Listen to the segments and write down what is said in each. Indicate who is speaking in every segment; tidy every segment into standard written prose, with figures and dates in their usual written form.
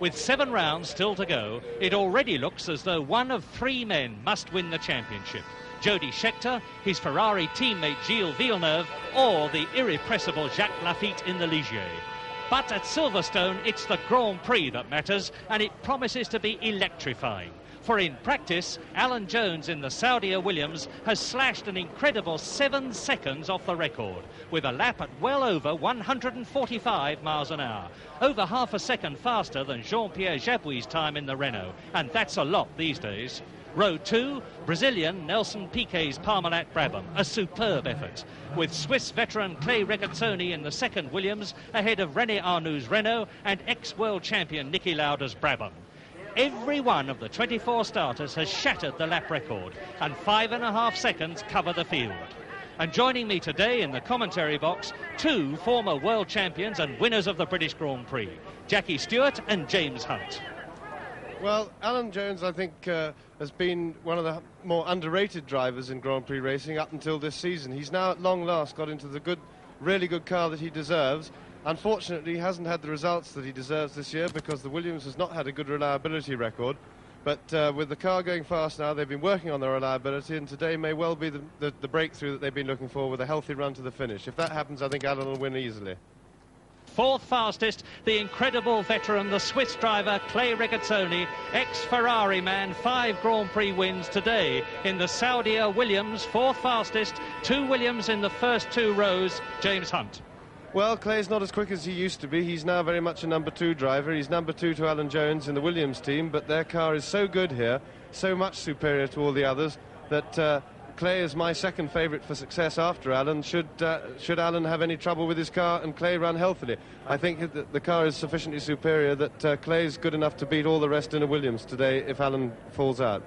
Speaker 1: With 7 rounds still to go, it already looks as though one of 3 men must win the championship. Jody Scheckter, his Ferrari teammate Gilles Villeneuve, or the irrepressible Jacques Laffite in the Ligier. But at Silverstone, it's the Grand Prix that matters, and it promises to be electrifying. For in practice, Alan Jones in the Saudia Williams has slashed an incredible 7 seconds off the record, with a lap at well over 145 miles an hour, over half a second faster than Jean-Pierre Jabouille's time in the Renault, and that's a lot these days. Row 2, Brazilian Nelson Piquet's Parmalat Brabham, a superb effort, with Swiss veteran Clay Regazzoni in the second Williams, ahead of René Arnoux' Renault and ex-world champion Niki Lauda's Brabham. Every one of the 24 starters has shattered the lap record, and 5.5 seconds cover the field. And joining me today in the commentary box, 2 former world champions and winners of the British Grand Prix, Jackie Stewart and James Hunt.
Speaker 2: Well, Alan Jones, I think, has been one of the more underrated drivers in Grand Prix racing up until this season. He's now at long last got into the really good car that he deserves. Unfortunately, he hasn't had the results that he deserves this year because the Williams has not had a good reliability record. But with the car going fast now, they've been working on their reliability, and today may well be the breakthrough that they've been looking for with a healthy run to the finish. If that happens, I think Alan will win easily.
Speaker 1: 4th fastest, the incredible veteran, the Swiss driver Clay Regazzoni, ex-Ferrari man, 5 Grand Prix wins today in the Saudia Williams, 4th fastest, 2 Williams in the first 2 rows. James Hunt.
Speaker 2: Well, Clay's not as quick as he used to be. He's now very much a number 2 driver. He's number 2 to Alan Jones in the Williams team, but their car is so good here, so much superior to all the others, that Clay is my second favourite for success after Alan. Should Alan have any trouble with his car and Clay run healthily, I think that the car is sufficiently superior that Clay's good enough to beat all the rest in a Williams today if Alan falls out.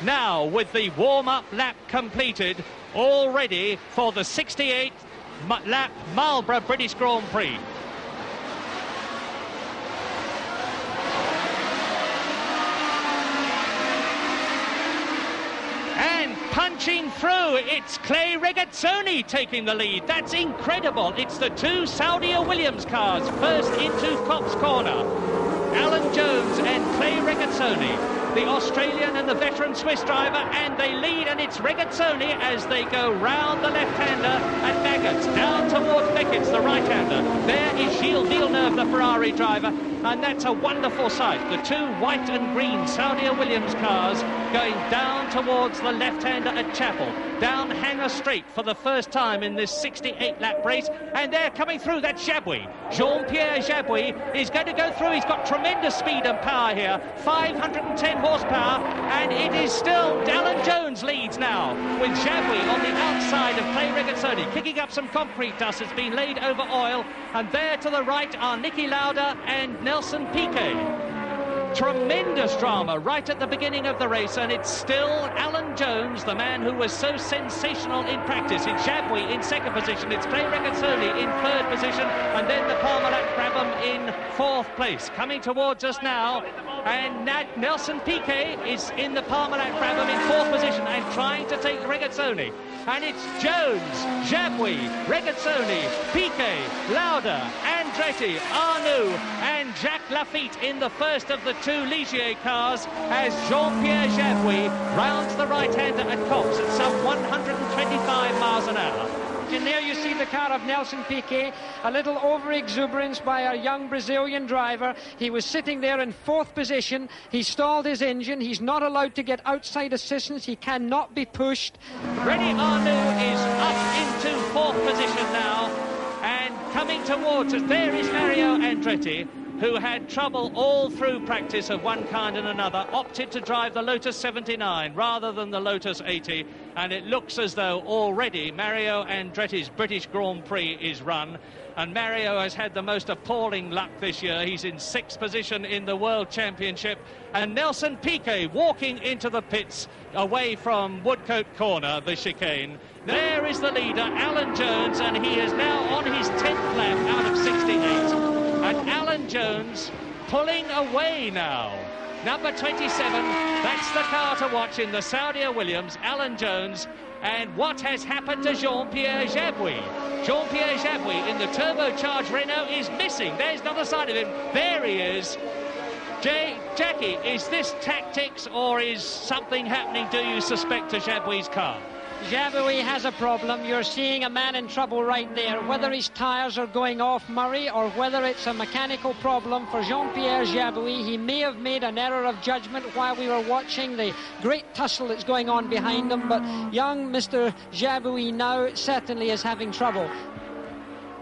Speaker 1: Now, with the warm-up lap completed, all ready for the 68th lap Marlborough British Grand Prix. Punching through, it's Clay Regazzoni taking the lead. That's incredible. It's the 2 Saudia Williams cars first into Copse Corner. Alan Jones and Clay Regazzoni, the Australian and the veteran Swiss driver, and they lead, and it's Regazzoni as they go round the left-hander at Baggett's, down towards Beckett's, the right-hander. There is Gilles Villeneuve, the Ferrari driver, and that's a wonderful sight. The 2 white and green Saudia Williams cars going down towards the left-hander at Chapel, down Hanger Straight for the first time in this 68-lap race, and they're coming through. That's Jabouille. Jean-Pierre Jabouille is going to go through. He's got tremendous speed and power here, 510 horsepower, and it is still Alan Jones leads now, with Jabouille on the outside of Clay Regazzoni, kicking up some concrete dust that's been laid over oil, and there to the right are Niki Lauda and Nelson Piquet. Tremendous drama right at the beginning of the race, and it's still Alan Jones, the man who was so sensational in practice. It's Jabouille in second position, it's Clay Regazzoni in third position, and then the Parmalat Brabham in 4th place. Coming towards us now, and Nelson Piquet is in the Parmalat Brabham in 4th position and trying to take Regazzoni. And it's Jones, Jabouille, Regazzoni, Piquet, Lauda, Andretti, Arnoux and Jacques Laffite in the first of the 2 Ligier cars as Jean-Pierre Jabouille rounds the right-hander at Copse at some 125 miles an hour.
Speaker 3: And there you see the car of Nelson Piquet, a little over-exuberance by a young Brazilian driver. He was sitting there in 4th position. He stalled his engine. He's not allowed to get outside assistance. He cannot be pushed.
Speaker 1: René Arnoux is up into 4th position now, and coming towards us, there is Mario Andretti, who had trouble all through practice of one kind and another, opted to drive the Lotus 79 rather than the Lotus 80, and it looks as though already Mario Andretti's British Grand Prix is run, and Mario has had the most appalling luck this year. He's in 6th position in the World Championship, and Nelson Piquet walking into the pits away from Woodcote Corner, the chicane. There is the leader, Alan Jones, and he is now on his 10th lap out of 68. And Alan Jones pulling away now. Number 27, that's the car to watch in the Saudia Williams, Alan Jones. And what has happened to Jean-Pierre Jabouille? Jean-Pierre Jabouille in the turbocharged Renault is missing. There's another side of him. There he is. Jackie, is this tactics or is something happening, do you suspect, to Jabouille's car?
Speaker 3: Jabouille has a problem. You're seeing a man in trouble right there. Whether his tyres are going off, Murray, or whether it's a mechanical problem for Jean-Pierre Jabouille, he may have made an error of judgment while we were watching the great tussle that's going on behind him. But young Mr. Jabouille now certainly is having trouble.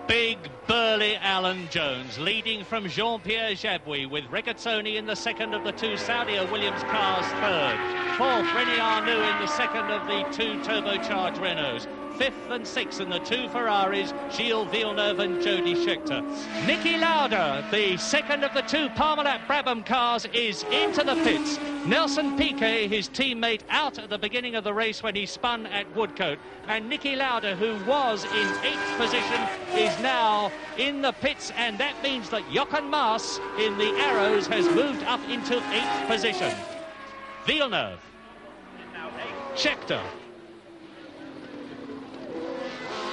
Speaker 1: Big, burly Alan Jones leading from Jean-Pierre Jabouille, with Regazzoni in the second of the two Saudia Williams cars third. Fourth, René Arnoux in the second of the two turbocharged Renaults. Fifth and sixth in the two Ferraris, Gilles Villeneuve and Jody Scheckter. Niki Lauda, the second of the two Parmalat Brabham cars, is into the pits. Nelson Piquet, his teammate, out at the beginning of the race when he spun at Woodcote. And Niki Lauda, who was in 8th position, is now in the pits, and that means that Jochen Maas in the Arrows has moved up into 8th position. Villeneuve, Scheckter,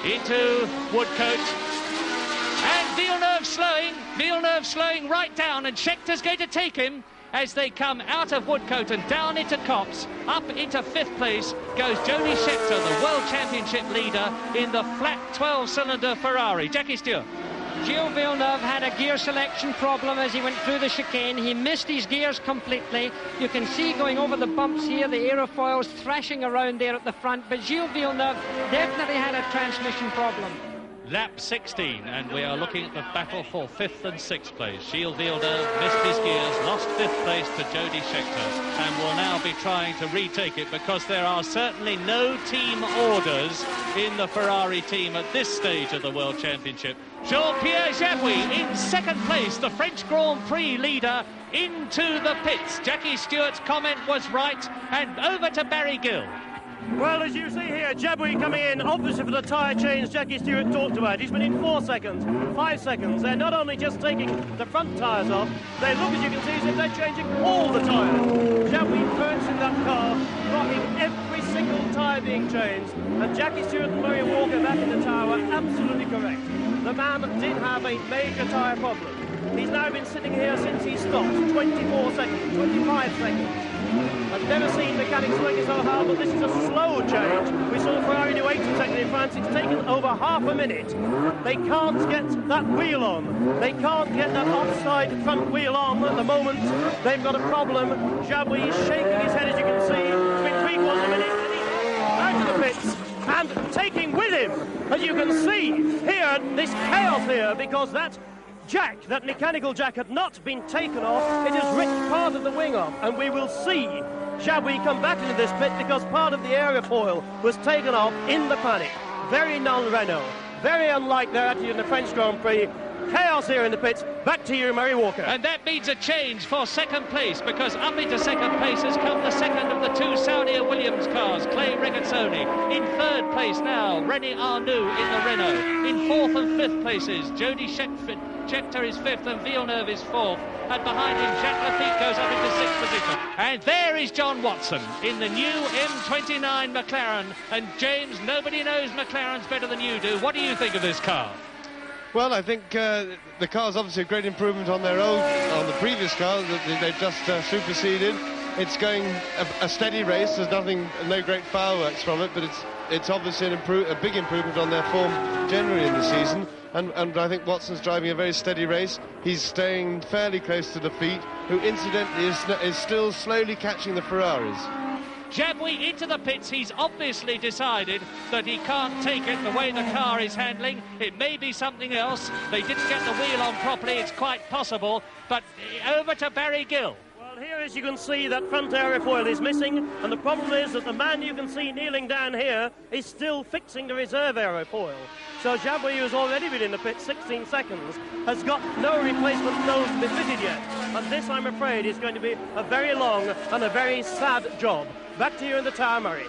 Speaker 1: into Woodcote, and Villeneuve slowing right down, and Scheckter's going to take him as they come out of Woodcote and down into Copse. Up into 5th place goes Jody Scheckter, the World Championship leader in the flat 12-cylinder Ferrari. Jackie Stewart.
Speaker 3: Gilles Villeneuve had a gear selection problem as he went through the chicane. He missed his gears completely. You can see going over the bumps here, the aerofoils thrashing around there at the front, but Gilles Villeneuve definitely had a transmission problem.
Speaker 1: Lap 16, and we are looking at the battle for 5th and 6th place. Gilles Villeneuve missed his gears, lost 5th place to Jody Scheckter, and will now be trying to retake it, because there are certainly no team orders in the Ferrari team at this stage of the World Championship. Jean-Pierre Jabouille in 2nd place, the French Grand Prix leader, into the pits. Jackie Stewart's comment was right, and over to Barry Gill.
Speaker 4: Well, as you see here, Jabouille coming in, obviously for the tyre change Jackie Stewart talked about. He's been in 4 seconds, 5 seconds. They're not only just taking the front tyres off, they look, as you can see, as if they're changing all the tyres. Jabouille perched in that car, rocking every single tyre being changed. And Jackie Stewart and Murray Walker back in the tyre were absolutely correct. The man did have a major tyre problem. He's now been sitting here since he stopped, 24 seconds, 25 seconds. I've never seen mechanics working so hard, but this is a slow change. We saw Ferrari do 80 seconds in France. It's taken over half a minute. They can't get that wheel on. They can't get that offside front wheel on at the moment. They've got a problem. Jabouille is shaking his head, as you can see. It's been 3/4 of a minute, and he's out of the pits. And taking with him, as you can see here, this chaos here, because that jack, that mechanical jack, had not been taken off. It has ripped part of the wing off, and we will see Jabouille come back into this pit because part of the aerofoil was taken off in the panic. Very non-Renault, very unlike their attitude in the French Grand Prix. Chaos here in the pits. Back to you, Murray Walker.
Speaker 1: And that means a change for 2nd place, because up into 2nd place has come the second of the two Saudia Williams cars, Clay Regazzoni. In 3rd place now, René Arnoux in the Renault. In 4th and 5th places, Jody Scheckter is 5th and Villeneuve is 4th. And behind him, Jacques Lafitte goes up into 6th position. And there is John Watson in the new M29 McLaren. And James, nobody knows McLarens better than you do. What do you think of this car?
Speaker 2: Well, I think the car's obviously a great improvement on the previous car that they've just superseded. It's going a steady race. There's no great fireworks from it, but it's obviously a big improvement on their form generally in the season. And I think Watson's driving a very steady race. He's staying fairly close to defeat, who incidentally is still slowly catching the Ferraris.
Speaker 1: Jabouille into the pits. He's obviously decided that he can't take it the way the car is handling. It may be something else. They didn't get the wheel on properly. It's quite possible. But over to Barry Gill.
Speaker 4: Well, here, as you can see, that front aerofoil is missing, and the problem is that the man you can see kneeling down here is still fixing the reserve aerofoil. So Jabouille, who's already been in the pit 16 seconds, has got no replacement nose to be fitted yet. And this, I'm afraid, is going to be a very long and a very sad job. Back to you in the tower, Murray.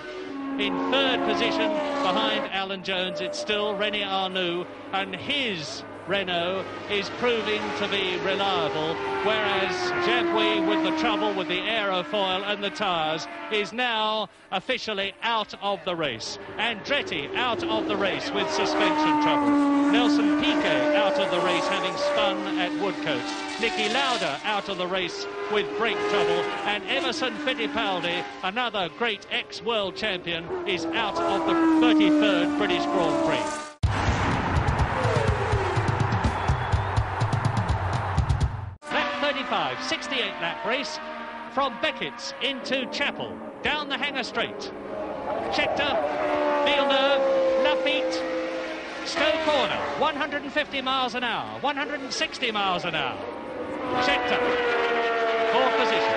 Speaker 1: In 3rd position, behind Alan Jones, it's still René Arnoux, and his Renault is proving to be reliable, whereas Jabouille, with the trouble with the aerofoil and the tyres, is now officially out of the race. Andretti out of the race with suspension trouble. Nelson Piquet out of the race, having spun at Woodcote. Niki Lauda out of the race with brake trouble, and Emerson Fittipaldi, another great ex-world champion, is out of the 33rd British Grand Prix. Lap 35, 68-lap race from Beckett's into Chapel, down the Hanger Straight. Scheckter, Villeneuve, Lafitte, Stowe Corner, 150 miles an hour, 160 miles an hour. Scheckter, fourth position.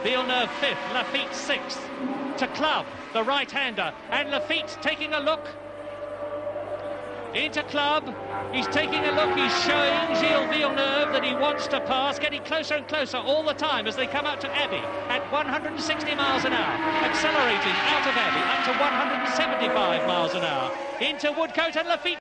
Speaker 1: Villeneuve fifth, Lafitte sixth. To Club, the right-hander, and Lafitte taking a look. Into Club, he's taking a look, he's showing Gilles Villeneuve that he wants to pass, getting closer and closer all the time as they come out to Abbey at 160 miles an hour, accelerating out of Abbey up to 175 miles an hour, into Woodcote, and Lafitte